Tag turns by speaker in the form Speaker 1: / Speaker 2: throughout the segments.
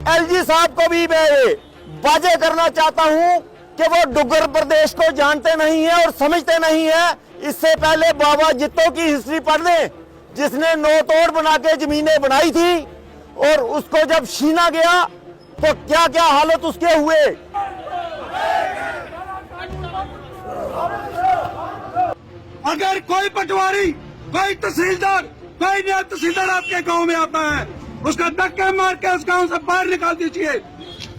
Speaker 1: LG साहब को भी मैं वाजे करना चाहता हूं कि वो डुग्गर प्रदेश को जानते नहीं है और समझते नहीं है। इससे पहले बाबा जित्तो की हिस्ट्री पढ़ लें, जिसने नो तोड़ बना के जमीनें बनाई थी और उसको जब छीना गया तो क्या क्या हालत उसके हुए।
Speaker 2: अगर कोई पटवारी, कोई तहसीलदार, कोई नया तहसीलदार आपके गांव में आता है, उसका धक्के मार के उस गांव से बाहर निकाल दीजिए।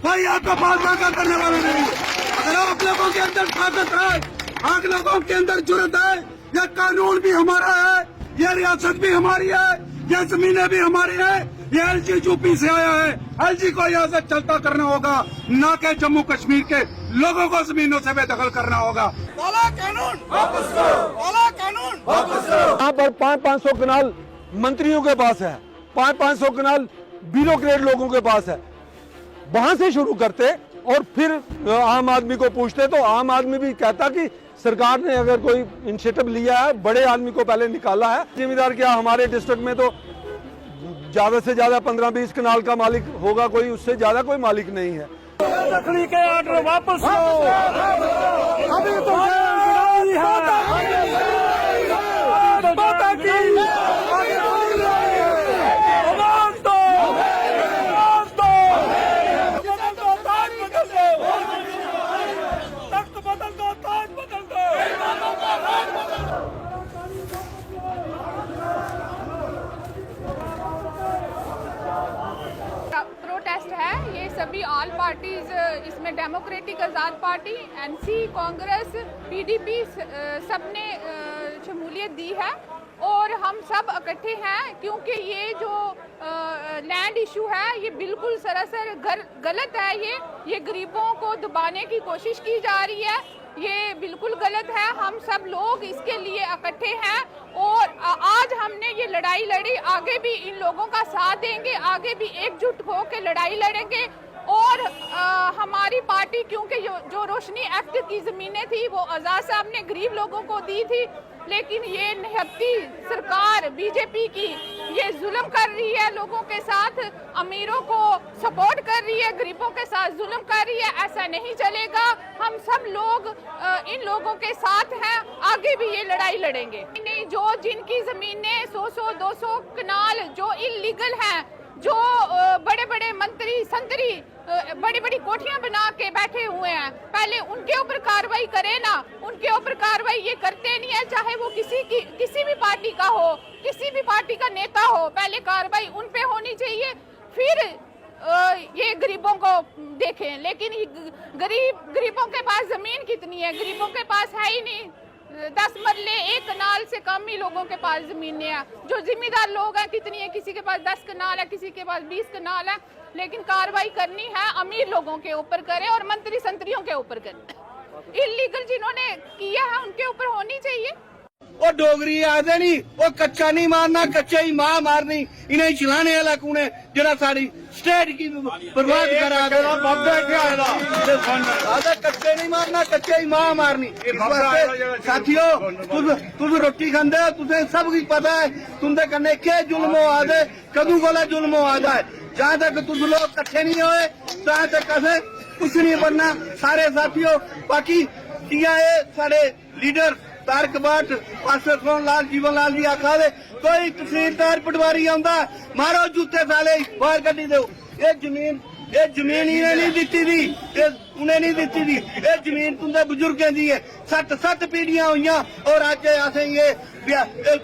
Speaker 2: कोई आपका पास भागा करने वाला नहीं। अगर आप लोगों के अंदर ताकत है, आप लोगों के अंदर जुर्रत है, यह कानून भी हमारा है, यह रियासत भी हमारी है, यह जमीनें भी हमारी है। ये एलजी यूपी से आया है, एलजी को यहाँ से चलता करना होगा, न कि जम्मू कश्मीर के लोगों को जमीनों से बेदखल करना होगा। काला कानून वापस करो, काला कानून वापस करो।
Speaker 3: यहाँ पर 500-500 कनाल मंत्रियों के पास है, 500-500 कनाल ब्यूरोक्रेट लोगों के पास है। वहां से शुरू करते और फिर आम आदमी को पूछते तो आम आदमी भी कहता कि सरकार ने अगर कोई इनिशिएटिव लिया है, बड़े आदमी को पहले निकाला है। जिम्मेदार क्या, हमारे डिस्ट्रिक्ट में तो ज्यादा से ज्यादा 15-20 कनाल का मालिक होगा, कोई उससे ज्यादा कोई मालिक नहीं है।
Speaker 2: दखली के ऑर्डर वापस लो। अभी तो
Speaker 4: प्रोटेस्ट है ये सभी ऑल पार्टीज, इसमें डेमोक्रेटिक आज़ाद पार्टी, एनसी, कांग्रेस, पीडीपी सबने शमूलियत दी है और हम सब इकट्ठे हैं क्योंकि ये जो लैंड इशू है ये बिल्कुल सरासर गलत है। ये गरीबों को दबाने की कोशिश की जा रही है, ये बिल्कुल गलत है। हम सब लोग इसके लिए इकट्ठे हैं और आज हमने ये लड़ाई लड़ी, आगे भी इन लोगों का साथ देंगे, आगे भी एकजुट होकर लड़ाई लड़ेंगे। और हमारी पार्टी क्योंकि जो रोशनी एक्ट की ज़मीनें थी वो आज़ाद साहब ने गरीब लोगों को दी थी, लेकिन ये निहत्ती सरकार बीजेपी की ये जुल्म कर रही है लोगों के साथ, अमीरों को सपोर्ट कर रही है, गरीबों के साथ जुल्म कर रही है। ऐसा नहीं चलेगा, हम सब लोग इन लोगों के साथ हैं, आगे भी ये लड़ाई लड़ेंगे। नहीं, जो जिनकी ज़मीनें 100-200 कनाल जो इलीगल हैं, जो बड़े बड़े मंत्री संतरी बड़ी बड़ी कोठियां बना के बैठे हुए हैं, पहले उनके ऊपर कार्रवाई करे ना। उनके ऊपर कार्रवाई ये करते नहीं है, चाहे वो किसी भी पार्टी का हो, किसी भी पार्टी का नेता हो, पहले कार्रवाई उन पे होनी चाहिए, फिर ये गरीबों को देखें। लेकिन गरीबों के पास जमीन कितनी है? गरीबों के पास है ही नहीं। 10 मरले 1 कनाल से कम ही लोगों के पास जमीनें हैं। जो जिम्मेदार लोग हैं कितनी है, किसी के पास 10 कनाल है, किसी के पास 20 कनाल है। लेकिन कार्रवाई करनी है अमीर लोगों के ऊपर करें और मंत्री संतरियों के ऊपर करें। इलीगल जिन्होंने किया है उनके ऊपर होनी चाहिए।
Speaker 2: वो डोगरी आदे नहीं, वो कच्चा नहीं मारना, कच्चे ही मां मारनी। इन्हें चलाने वाला कौन है जरा सारी स्टेट की बर्बाद करा कच्चे नहीं मारना, कच्चे ही मां मारनी। साथियों, तुम रोटी खांदे हो, तुझे सब कुछ पता है तुंदे कन्ने के जुल्म हो आदे, कदू कोला जुल्म हो आदा है। जहाँ तक तुम लोग इकट्ठे नहीं होए तहाँ तक असें कुछ नहीं बनना। सारे साथियों, बाकी ये सारे लीडर तारक बाट, पास्टर सोहन लाल, जीवन लाल जी आखा दे, कोई तहसीलदार पटवारी आंदा मारो जूते साले बाहर कड्डी दो। ये जमीन इन्हें नहीं दिती थी, उन्हें नहीं दिती थी, ये जमीन तुंदे बुजुर्गें दी है। 7 पीढ़ियां हुई और अज असें ये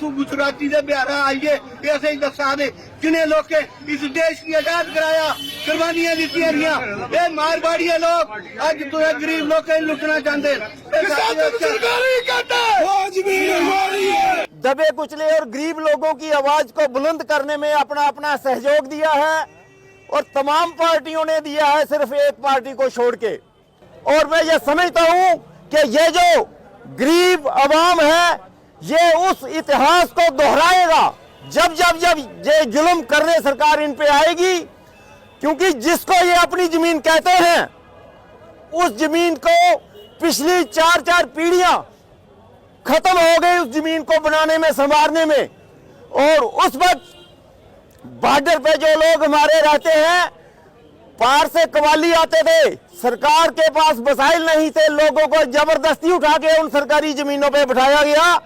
Speaker 2: गुजराती दे बिहारा आइए, असें दसा दे जिन्हें लोग इस देश की आजाद कराया, कुर्बानियां दी रिया, ये मारवाड़ी लोग अज तुझे गरीब लोग लुटना चाहते।
Speaker 1: दबे कुचले और गरीब लोगों की आवाज को बुलंद करने में अपना सहयोग दिया है और तमाम पार्टियों ने दिया है, सिर्फ एक पार्टी को छोड़ के। और मैं ये समझता हूं कि ये जो गरीब अवाम है ये उस इतिहास को दोहराएगा जब ये जुल्म करने सरकार इन पे आएगी, क्योंकि जिसको ये अपनी जमीन कहते हैं उस जमीन को पिछली 4 पीढ़ियां खत्म हो गई उस जमीन को बनाने में, संवारने में। और उस वक्त बॉर्डर पे जो लोग हमारे रहते हैं पार से कवाली आते थे, सरकार के पास वसाइल नहीं थे, लोगों को जबरदस्ती उठा के उन सरकारी जमीनों पे बिठाया गया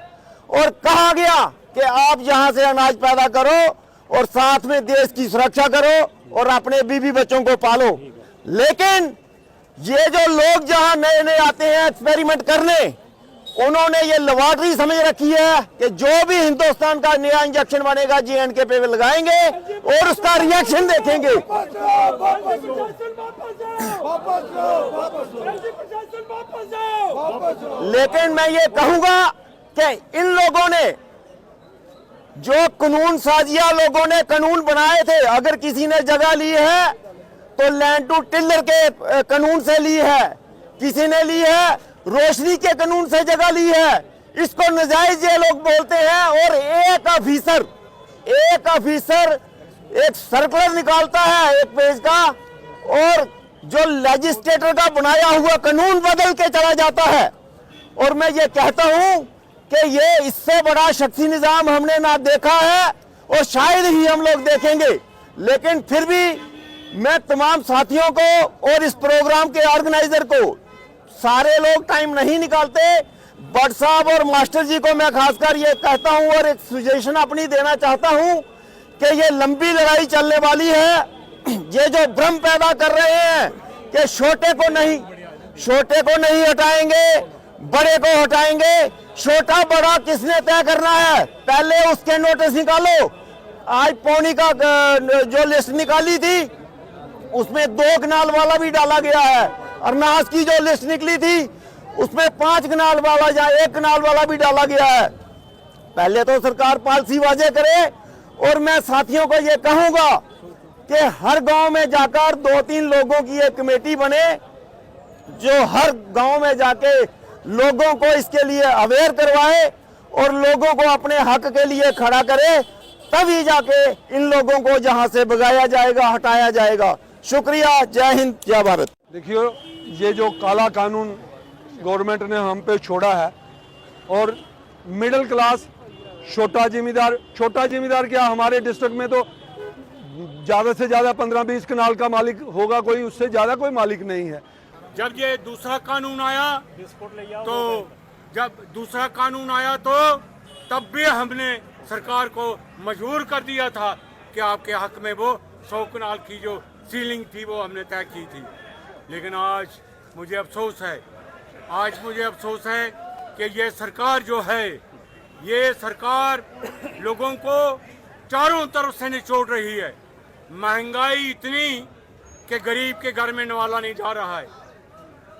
Speaker 1: और कहा गया कि आप यहां से अनाज पैदा करो और साथ में देश की सुरक्षा करो और अपने बीवी बच्चों को पालो। लेकिन ये जो लोग जहां नए नए आते हैं एक्सपेरिमेंट करने, उन्होंने ये लैबोरेटरी समझ रखी है कि जो भी हिंदुस्तान का नया इंजेक्शन बनेगा J&K पे लगाएंगे और उसका रिएक्शन देखेंगे। लेकिन मैं ये कहूंगा कि इन लोगों ने जो कानून साजिया लोगों ने कानून बनाए थे, अगर किसी ने जगह ली है तो लैंड टू टिलर के कानून से ली है, किसी ने ली है रोशनी के कानून से जगह ली है, इसको नाजायज ये लोग बोलते हैं। और एक ऑफिसर एक सर्कुलर निकालता है 1 पेज का और जो लेजिस्लेटर का बनाया हुआ कानून बदल के चला जाता है। और मैं ये कहता हूं कि ये इससे बड़ा शख्सी निजाम हमने ना देखा है और शायद ही हम लोग देखेंगे। लेकिन फिर भी मैं तमाम साथियों को और इस प्रोग्राम के ऑर्गेनाइजर को, सारे लोग टाइम नहीं निकालते, भट्ट साहब और मास्टर जी को मैं खासकर ये कहता हूं और एक सजेशन अपनी देना चाहता हूं कि ये लंबी लड़ाई चलने वाली है। ये जो भ्रम पैदा कर रहे हैं कि छोटे को नहीं हटाएंगे, बड़े को हटाएंगे, छोटा बड़ा किसने तय करना है? पहले उसके नोटिस निकालो। आज पौनी का जो लिस्ट निकाली थी उसमें 2 कनाल वाला भी डाला गया है। अरनास की जो लिस्ट निकली थी उसमें 5 कनाल वाला या 1 कनाल वाला भी डाला गया है। पहले तो सरकार पॉलिसी वाजे करे। और मैं साथियों को ये कहूंगा कि हर गांव में जाकर 2-3 लोगों की एक कमेटी बने जो हर गांव में जाके लोगों को इसके लिए अवेयर करवाए और लोगों को अपने हक के लिए खड़ा करे, तभी जाके इन लोगों को जहां से भगाया जाएगा, हटाया जाएगा। शुक्रिया। जय हिंद, जय भारत।
Speaker 3: देखिए, ये जो काला कानून गवर्नमेंट ने हम पे छोड़ा है और मिडिल क्लास छोटा जिम्मेदार क्या, हमारे डिस्ट्रिक्ट में तो ज़्यादा से ज़्यादा 15-20 कनाल का मालिक होगा, कोई उससे ज़्यादा कोई मालिक नहीं है।
Speaker 5: जब ये दूसरा कानून आया तो तब भी हमने सरकार को मजबूर कर दिया था कि आपके हक में वो 100 कनाल की जो सीलिंग थी वो हमने तय की थी। लेकिन आज मुझे अफसोस है कि ये सरकार जो है, ये सरकार लोगों को चारों तरफ से निचोड़ रही है। महंगाई इतनी कि गरीब के घर में नवाला नहीं जा रहा है।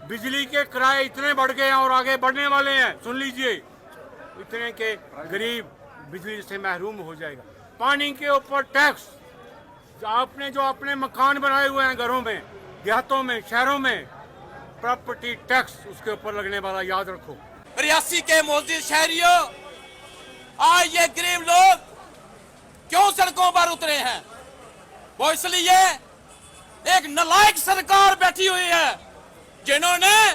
Speaker 5: बिजली के किराए इतने बढ़ गए हैं और आगे बढ़ने वाले हैं, सुन लीजिए, इतने के गरीब बिजली से महरूम हो जाएगा। पानी के ऊपर टैक्स, आपने जो अपने मकान बनाए हुए हैं घरों में, देहातों में, शहरों में, प्रॉपर्टी टैक्स उसके ऊपर लगने वाला याद रखो।
Speaker 6: रियासी के मोजूद शहरियों, आज ये गरीब लोग क्यों सड़कों पर उतरे हैं? वो इसलिए एक नालायक सरकार बैठी हुई है जिन्होंने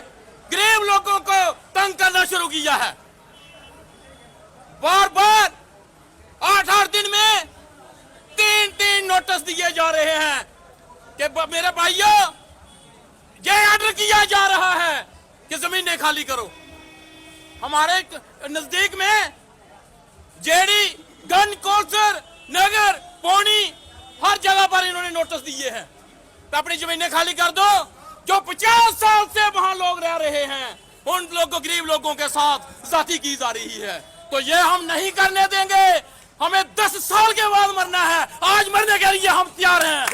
Speaker 6: गरीब लोगों को तंग करना शुरू किया है। बार बार 8-8 दिन में 3-3 नोटिस दिए जा रहे हैं कि मेरे भाइयों, ये ऑर्डर किया जा रहा है कि जमीनें खाली करो। हमारे नजदीक में जेडी, गन कौंसर, नगर, पौनी, हर जगह पर इन्होंने नोटिस दिए हैं तो अपनी जमीनें खाली कर दो। जो 50 साल से वहां लोग रह रहे हैं, उन लोगों, गरीब लोगों के साथ जाति की जा रही है, तो ये हम नहीं करने देंगे। हमें 10 साल के बाद मरना है, आज मरने के लिए हम तैयार हैं।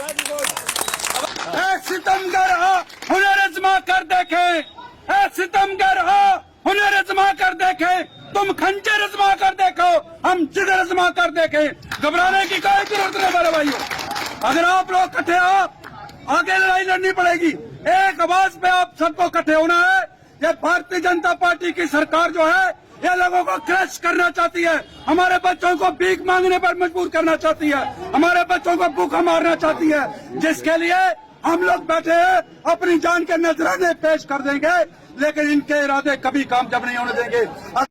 Speaker 2: सितमगर हो, हुनर आजमा कर देखें। सितमगर हो, हुनर आजमा कर देखें। तुम खंजर आजमा कर देखो, हम जिगर आजमा कर देखें। घबराने की कोई जरूरत नहीं मेरे भाइयों। अगर आप लोग इकट्ठे हो, आगे लड़ाई लड़नी पड़ेगी। एक आवाज पे आप सबको इकट्ठे होना है। ये भारतीय जनता पार्टी की सरकार जो है, ये लोगों को क्रश करना चाहती है, हमारे बच्चों को भीख मांगने पर मजबूर करना चाहती है, हमारे बच्चों को भूखा मारना चाहती है, जिसके लिए हम लोग बैठे हैं, अपनी जान के नजराने पेश कर देंगे, लेकिन इनके इरादे कभी कामयाब नहीं होने देंगे।